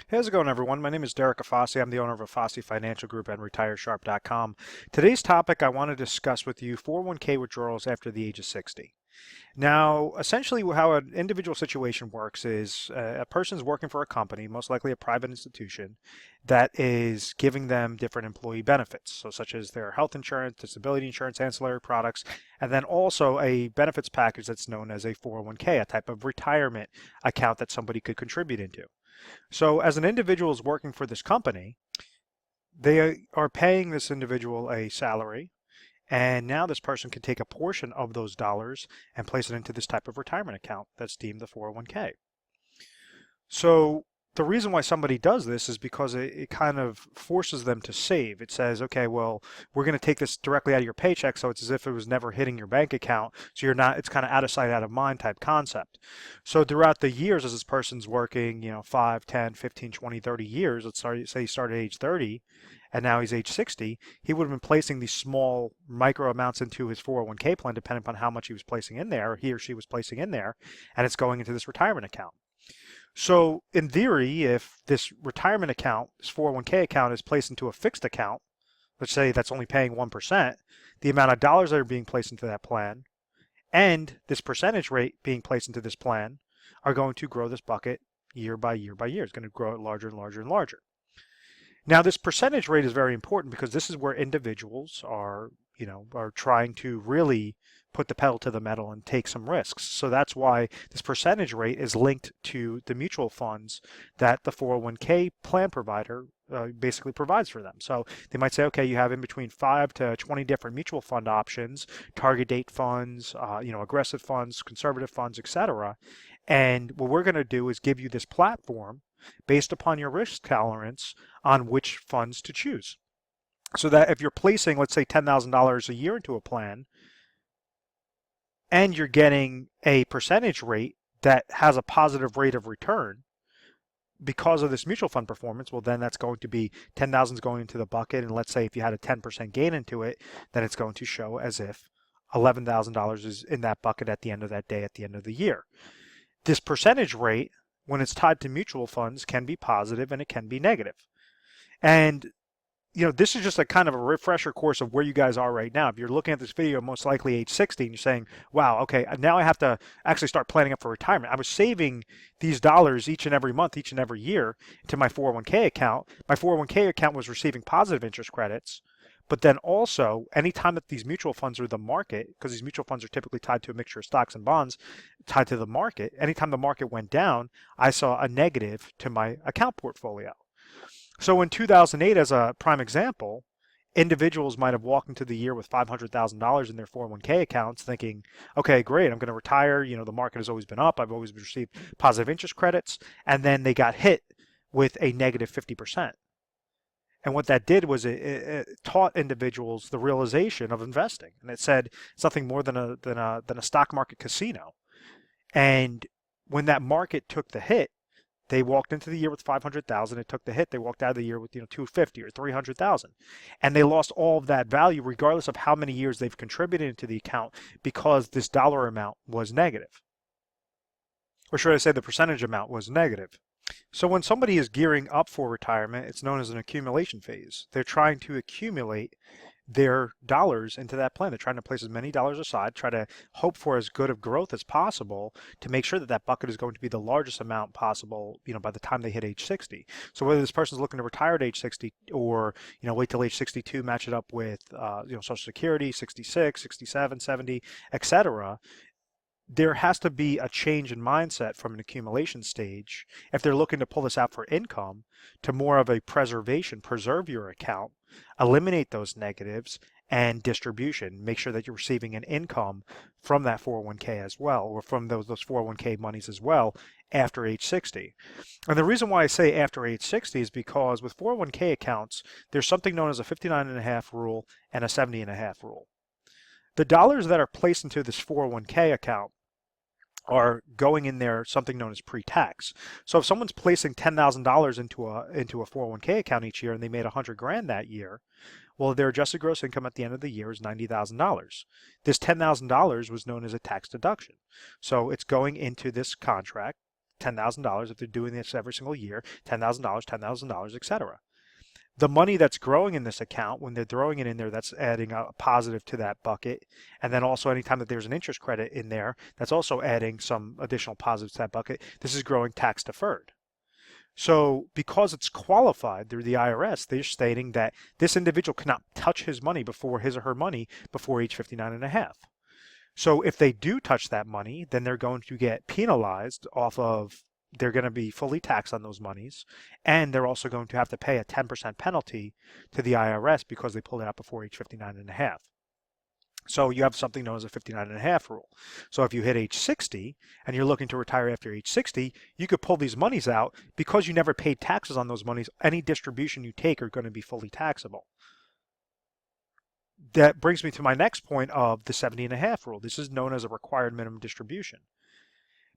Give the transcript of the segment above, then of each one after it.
How's it going, everyone? My name is Derek Afasi. I'm the owner of Afasi Financial Group and RetireSharp.com. Today's topic I want to discuss with you 401k withdrawals after the age of 60. Now, essentially how an individual situation works is a person's working for a company, most likely a private institution, that is giving them different employee benefits, so such as their health insurance, disability insurance, ancillary products, and then also a benefits package that's known as a 401k, a type of retirement account that somebody could contribute into. So as an individual is working for this company, they are paying this individual a salary, and now this person can take a portion of those dollars and place it into this type of retirement account that's deemed the 401k. So the reason why somebody does this is because it kind of forces them to save. It says, okay, well, we're going to take this directly out of your paycheck, so it's as if it was never hitting your bank account. So you're not, it's kind of out of sight, out of mind type concept. So throughout the years, as this person's working, 5, 10, 15, 20, 30 years, say he started at age 30, and now he's age 60, he would have been placing these small micro amounts into his 401k plan, depending upon how much he was placing in there, or he or she was placing in there, and it's going into this retirement account. So in theory, if this retirement account, this 401k account, is placed into a fixed account, let's say that's only paying 1%, the amount of dollars that are being placed into that plan and this percentage rate being placed into this plan are going to grow this bucket year by year by year. It's going to grow it larger and larger and larger. Now, this percentage rate is very important because this is where individuals are trying to really put the pedal to the metal and take some risks. So that's why this percentage rate is linked to the mutual funds that the 401k plan provider basically provides for them. So they might say, okay, you have in between 5 to 20 different mutual fund options, target date funds, aggressive funds, conservative funds, etc. And what we're going to do is give you this platform based upon your risk tolerance on which funds to choose. So that if you're placing, let's say, $10,000 a year into a plan, and you're getting a percentage rate that has a positive rate of return because of this mutual fund performance, well, then that's going to be 10,000 is going into the bucket. And let's say if you had a 10% gain into it, then it's going to show as if $11,000 is in that bucket at the end of that day, at the end of the year. This percentage rate, when it's tied to mutual funds, can be positive and it can be negative. And this is just a kind of a refresher course of where you guys are right now. If you're looking at this video, most likely age 60, and you're saying, wow, okay, now I have to actually start planning up for retirement. I was saving these dollars each and every month, each and every year to my 401k account. My 401k account was receiving positive interest credits. But then also, anytime that these mutual funds are the market, because these mutual funds are typically tied to a mixture of stocks and bonds, tied to the market, anytime the market went down, I saw a negative to my account portfolio. So in 2008, as a prime example, individuals might have walked into the year with $500,000 in their 401k accounts thinking, okay, great, I'm going to retire. The market has always been up. I've always received positive interest credits. And then they got hit with a negative 50%. And what that did was it taught individuals the realization of investing. And it said it's nothing more than a stock market casino. And when that market took the hit, they walked into the year with 500,000. It took the hit. They walked out of the year with 250 or 300,000, and they lost all of that value, regardless of how many years they've contributed into the account, because this dollar amount was negative, or should I say, the percentage amount was negative. So when somebody is gearing up for retirement, it's known as an accumulation phase. They're trying to accumulate their dollars into that plan. They're trying to place as many dollars aside, try to hope for as good of growth as possible to make sure that that bucket is going to be the largest amount possible, by the time they hit age 60. So whether this person is looking to retire at age 60 or, wait till age 62, match it up with, Social Security, 66, 67, 70, etc., there has to be a change in mindset from an accumulation stage if they're looking to pull this out for income to more of a preserve your account, eliminate those negatives, and distribution. Make sure that you're receiving an income from that 401k as well, or from those 401k monies as well after age 60. And the reason why I say after age 60 is because with 401k accounts, there's something known as a 59.5 rule and a 70.5 rule. The dollars that are placed into this 401k account are going in there something known as pre-tax. So if someone's placing $10,000 into a 401k account each year and they made $100,000 that year, well, their adjusted gross income at the end of the year is $90,000. This $10,000 was known as a tax deduction. So it's going into this contract $10,000 if they're doing this every single year, $10,000, $10,000, etc. The money that's growing in this account, when they're throwing it in there, that's adding a positive to that bucket. And then also anytime that there's an interest credit in there, that's also adding some additional positives to that bucket. This is growing tax deferred. So because it's qualified through the IRS, they're stating that this individual cannot touch his money before his or her money before age 59 and a half. So if they do touch that money, then they're going to get penalized off of, they're going to be fully taxed on those monies, and they're also going to have to pay a 10% penalty to the IRS because they pulled it out before age 59 and a half. So you have something known as a 59 and a half rule. So if you hit age 60 and you're looking to retire after age 60, you could pull these monies out because you never paid taxes on those monies. Any distribution you take are going to be fully taxable. That brings me to my next point of the 70 and a half rule. This is known as a required minimum distribution.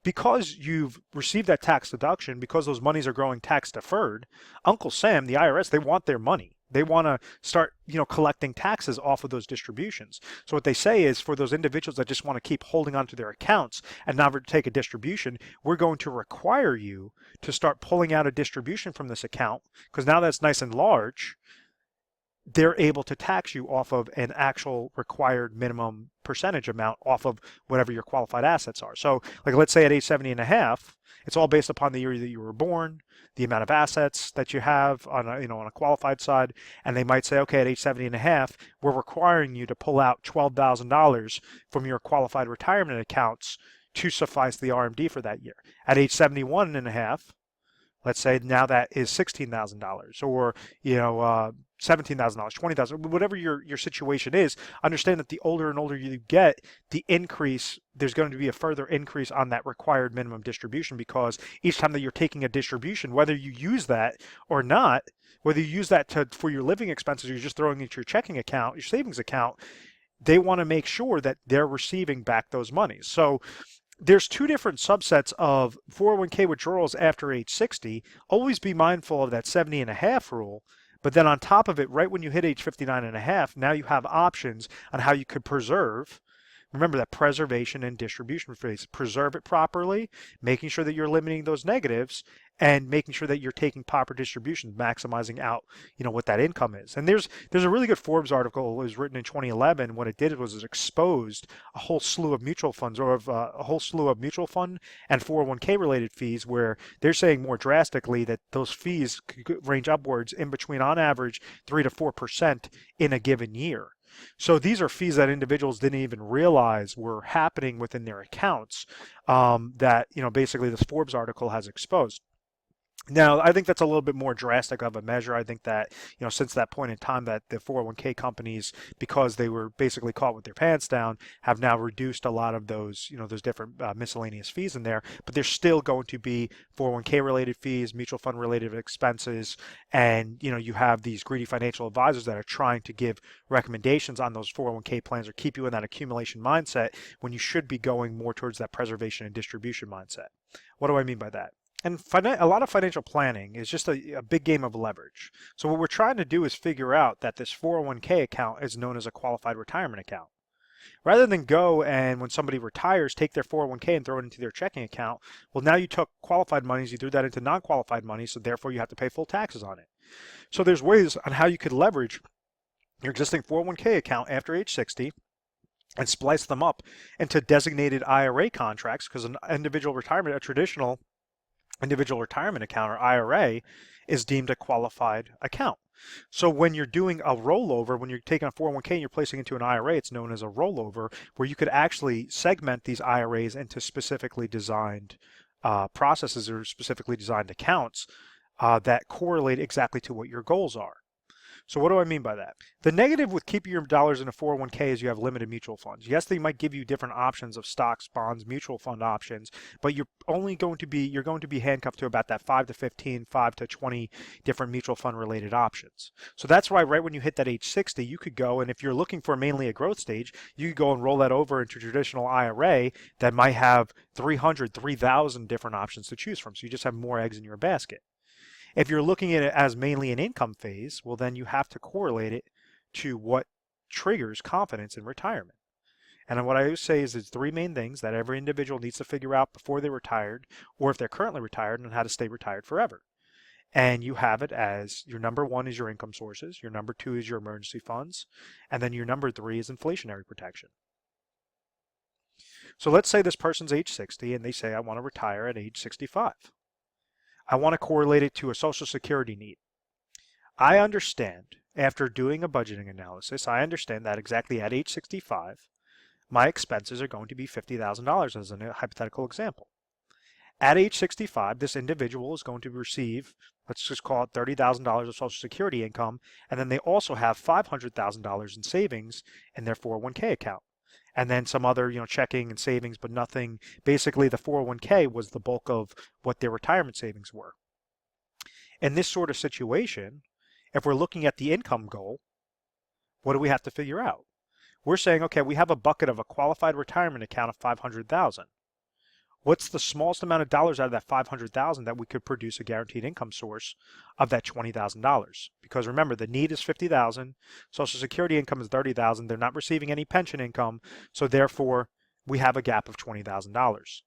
Because you've received that tax deduction, because those monies are growing tax deferred, Uncle Sam, the IRS, they want their money. They want to start, collecting taxes off of those distributions. So what they say is, for those individuals that just want to keep holding onto their accounts and never take a distribution, we're going to require you to start pulling out a distribution from this account, because now that's nice and large, they're able to tax you off of an actual required minimum percentage amount off of whatever your qualified assets are. So like, let's say at age 70 and a half, it's all based upon the year that you were born, the amount of assets that you have on a qualified side. And they might say, okay, at age 70 and a half, we're requiring you to pull out $12,000 from your qualified retirement accounts to suffice the RMD for that year. At age 71 and a half, let's say now that is $16,000 or, $17,000, $20,000, whatever your situation is. Understand that the older and older you get, the increase, there's going to be a further increase on that required minimum distribution, because each time that you're taking a distribution, whether you use that or not, whether you use that for your living expenses or you're just throwing it into your checking account, your savings account, they want to make sure that they're receiving back those monies. So there's two different subsets of 401k withdrawals after age 60. Always be mindful of that 70 and a half rule. But then on top of it, right when you hit age 59 and a half, now you have options on how you could preserve. Remember that preservation and distribution phase. Preserve it properly, making sure that you're limiting those negatives and making sure that you're taking proper distributions, maximizing out, what that income is. And there's a really good Forbes article. It was written in 2011. What it did was it exposed a whole slew of mutual funds, or a whole slew of mutual fund and 401k related fees, where they're saying more drastically that those fees could range upwards in between, on average, 3 to 4% in a given year. So these are fees that individuals didn't even realize were happening within their accounts, that, basically this Forbes article has exposed. Now, I think that's a little bit more drastic of a measure. I think that, since that point in time, that the 401k companies, because they were basically caught with their pants down, have now reduced a lot of those, those different miscellaneous fees in there. But there's still going to be 401k related fees, mutual fund related expenses, and, you have these greedy financial advisors that are trying to give recommendations on those 401k plans or keep you in that accumulation mindset when you should be going more towards that preservation and distribution mindset. What do I mean by that? And a lot of financial planning is just a big game of leverage. So what we're trying to do is figure out that this 401k account is known as a qualified retirement account. Rather than go and, when somebody retires, take their 401k and throw it into their checking account, well, now you took qualified monies, you threw that into non-qualified money, so therefore you have to pay full taxes on it. So there's ways on how you could leverage your existing 401k account after age 60 and splice them up into designated IRA contracts, because an individual retirement, a traditional individual retirement account, or IRA, is deemed a qualified account. So when you're doing a rollover, when you're taking a 401k and you're placing into an IRA, it's known as a rollover, where you could actually segment these IRAs into specifically designed processes or specifically designed accounts that correlate exactly to what your goals are. So what do I mean by that? The negative with keeping your dollars in a 401k is you have limited mutual funds. Yes, they might give you different options of stocks, bonds, mutual fund options, but you're going to be handcuffed to about that 5 to 15, 5 to 20 different mutual fund related options. So that's why right when you hit that age 60, you could go, and if you're looking for mainly a growth stage, you could go and roll that over into a traditional IRA that might have 300, 3,000 different options to choose from. So you just have more eggs in your basket. If you're looking at it as mainly an income phase, well, then you have to correlate it to what triggers confidence in retirement. And what I always say is there's three main things that every individual needs to figure out before they're retired, or if they're currently retired, and how to stay retired forever. And you have it as your number one is your income sources, your number two is your emergency funds, and then your number three is inflationary protection. So let's say this person's age 60 and they say, I want to retire at age 65. I want to correlate it to a Social Security need. I understand, after doing a budgeting analysis, I understand that exactly at age 65, my expenses are going to be $50,000 as a hypothetical example. At age 65, this individual is going to receive, let's just call it $30,000 of Social Security income, and then they also have $500,000 in savings in their 401k account. And then some other, checking and savings, but nothing. Basically, the 401k was the bulk of what their retirement savings were. In this sort of situation, if we're looking at the income goal, what do we have to figure out? We're saying, okay, we have a bucket of a qualified retirement account of 500,000. What's the smallest amount of dollars out of that 500,000 that we could produce a guaranteed income source of that $20,000? Because remember, the need is 50,000, Social Security income is 30,000. They're not receiving any pension income, so therefore we have a gap of $20,000.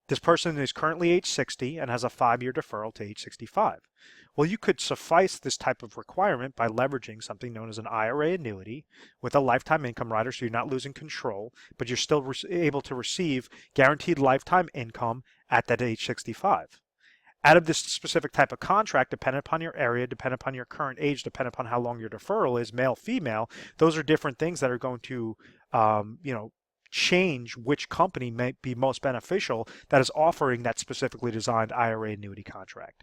This person is currently age 60 and has a 5-year deferral to age 65. Well, you could suffice this type of requirement by leveraging something known as an IRA annuity with a lifetime income rider, so you're not losing control, but you're still able to receive guaranteed lifetime income at that age 65. Out of this specific type of contract, depending upon your area, depending upon your current age, depending upon how long your deferral is, male, female, those are different things that are going to, change which company may be most beneficial that is offering that specifically designed IRA annuity contract.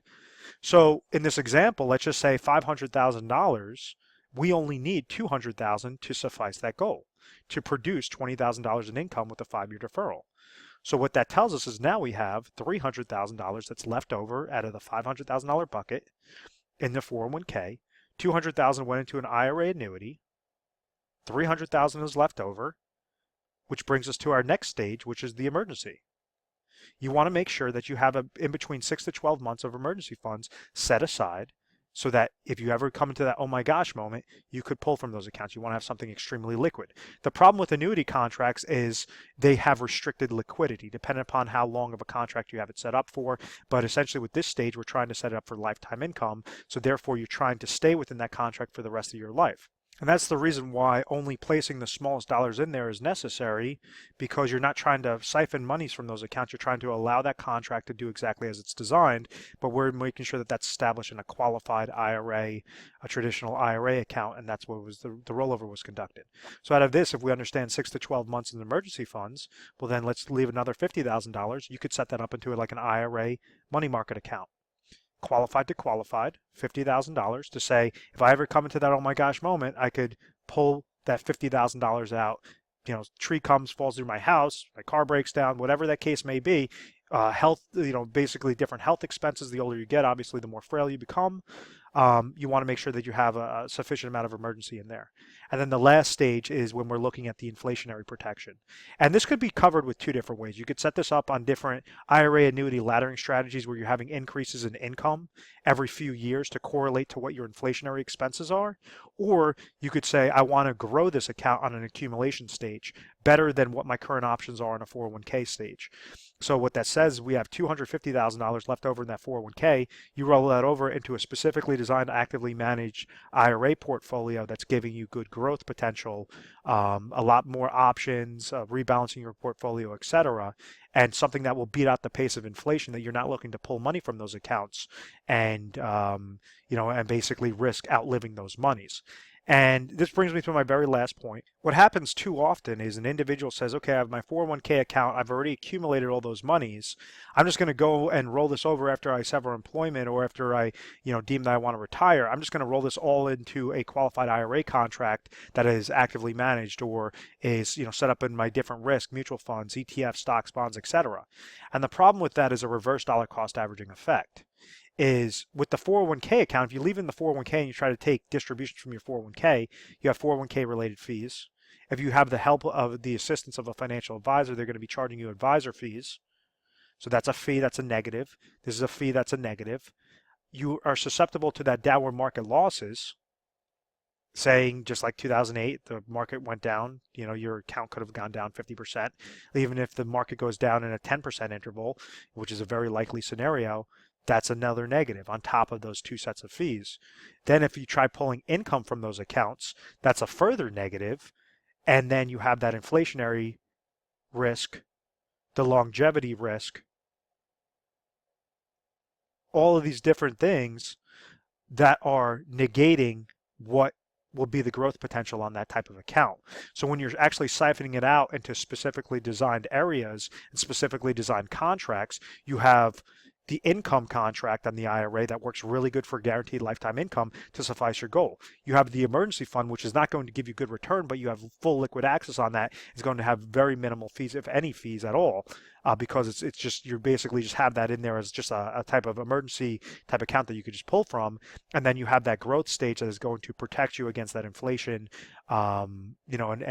So in this example, let's just say $500,000, we only need $200,000 to suffice that goal, to produce $20,000 in income with a 5-year deferral. So what that tells us is now we have $300,000 that's left over out of the $500,000 bucket in the 401k. $200,000 went into an IRA annuity. $300,000 is left over, which brings us to our next stage, which is the emergency. You want to make sure that you have in between 6 to 12 months of emergency funds set aside so that if you ever come into that oh my gosh moment, you could pull from those accounts. You want to have something extremely liquid. The problem with annuity contracts is they have restricted liquidity depending upon how long of a contract you have it set up for. But essentially with this stage, we're trying to set it up for lifetime income. So therefore, you're trying to stay within that contract for the rest of your life. And that's the reason why only placing the smallest dollars in there is necessary, because you're not trying to siphon monies from those accounts. You're trying to allow that contract to do exactly as it's designed, but we're making sure that that's established in a qualified IRA, a traditional IRA account, and that's what was the rollover was conducted. So out of this, if we understand 6 to 12 months in emergency funds, well then let's leave another $50,000. You could set that up into like an IRA money market account. Qualified to qualified, $50,000 to say, if I ever come into that oh my gosh moment, I could pull that $50,000 out. Tree comes, falls through my house, my car breaks down, whatever that case may be. Health, basically different health expenses. The older you get, obviously, the more frail you become. You want to make sure that you have a sufficient amount of emergency in there. And then the last stage is when we're looking at the inflationary protection. And this could be covered with two different ways. You could set this up on different IRA annuity laddering strategies where you're having increases in income every few years to correlate to what your inflationary expenses are. Or you could say, I want to grow this account on an accumulation stage better than what my current options are on a 401k stage. So what that says, we have $250,000 left over in that 401k. You roll that over into a specifically designed, actively managed IRA portfolio that's giving you good growth potential, a lot more options, rebalancing your portfolio, etc., and something that will beat out the pace of inflation, that you're not looking to pull money from those accounts and and basically risk outliving those monies. And this brings me to my very last point. What happens too often is an individual says, okay, I have my 401k account. I've already accumulated all those monies. I'm just going to go and roll this over after I sever employment or after I, deem that I want to retire. I'm just going to roll this all into a qualified IRA contract that is actively managed or is, set up in my different risk, mutual funds, ETFs, stocks, bonds, etc. And the problem with that is a reverse dollar cost averaging effect. Is with the 401k account, if you leave in the 401k and you try to take distributions from your 401k, you have 401k related fees. If you have the help of the assistance of a financial advisor, they're going to be charging you advisor fees. So that's a fee, that's a negative. This is a fee, that's a negative. You are susceptible to that downward market losses. saying just like 2008, the market went down, your account could have gone down 50%. Even if the market goes down in a 10% interval, which is a very likely scenario, that's another negative on top of those two sets of fees. Then if you try pulling income from those accounts, that's a further negative. And then you have that inflationary risk, the longevity risk, all of these different things that are negating what will be the growth potential on that type of account. So when you're actually siphoning it out into specifically designed areas and specifically designed contracts, you have the income contract on the IRA that works really good for guaranteed lifetime income to suffice your goal. You have the emergency fund, which is not going to give you good return, but you have full liquid access on that. It's going to have very minimal fees, if any fees at all, because it's just, you basically just have that in there as just a type of emergency type account that you could just pull from. And then you have that growth stage that is going to protect you against that inflation, and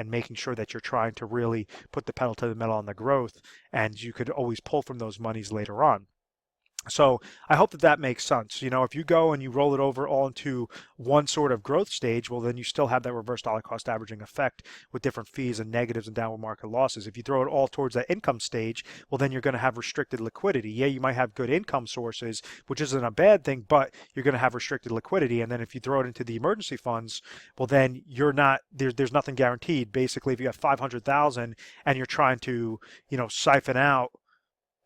making sure that you're trying to really put the pedal to the metal on the growth, and you could always pull from those monies later on. So I hope that makes sense. If you go and you roll it over all into one sort of growth stage, well, then you still have that reverse dollar cost averaging effect with different fees and negatives and downward market losses. If you throw it all towards that income stage, well, then you're going to have restricted liquidity. Yeah, you might have good income sources, which isn't a bad thing, but you're going to have restricted liquidity. And then if you throw it into the emergency funds, well, then you're not, there's nothing guaranteed. Basically, if you have 500,000 and you're trying to, siphon out,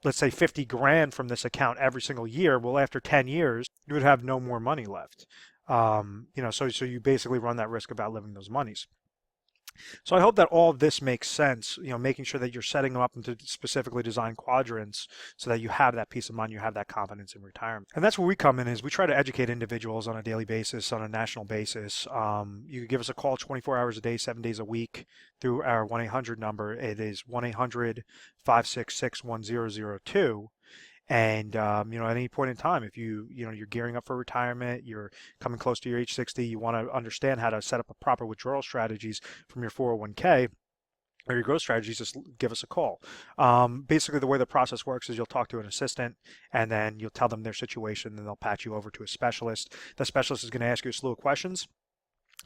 let's say 50 grand from this account every single year, well, after 10 years, you would have no more money left. So you basically run that risk of outliving those monies. So I hope that all of this makes sense, making sure that you're setting them up into specifically designed quadrants so that you have that peace of mind, you have that confidence in retirement. And that's where we come in, is we try to educate individuals on a daily basis, on a national basis. You can give us a call 24 hours a day, 7 days a week through our 1-800 number. It is 1-800-566-1002. And at any point in time, if you're gearing up for retirement, you're coming close to your age 60, you want to understand how to set up a proper withdrawal strategies from your 401k or your growth strategies, just give us a call. Basically, the way the process works is you'll talk to an assistant, and then you'll tell them their situation, and they'll patch you over to a specialist. The specialist is going to ask you a slew of questions.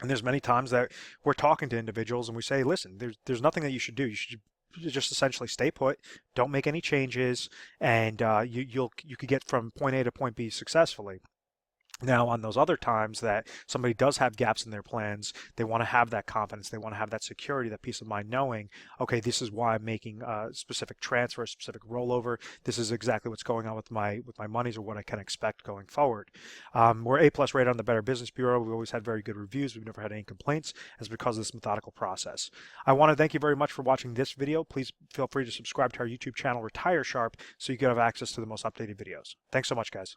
And there's many times that we're talking to individuals and we say, listen, there's nothing that you should do. You should just essentially stay put, don't make any changes, and you could get from point A to point B successfully. Now, on those other times that somebody does have gaps in their plans, they want to have that confidence, they want to have that security, that peace of mind, knowing, okay, this is why I'm making a specific transfer, a specific rollover. This is exactly what's going on with my monies, or what I can expect going forward. We're A+ rated on the Better Business Bureau. We've always had very good reviews. We've never had any complaints. It's because of this methodical process. I want to thank you very much for watching this video. Please feel free to subscribe to our YouTube channel, Retire Sharp, so you can have access to the most updated videos. Thanks so much, guys.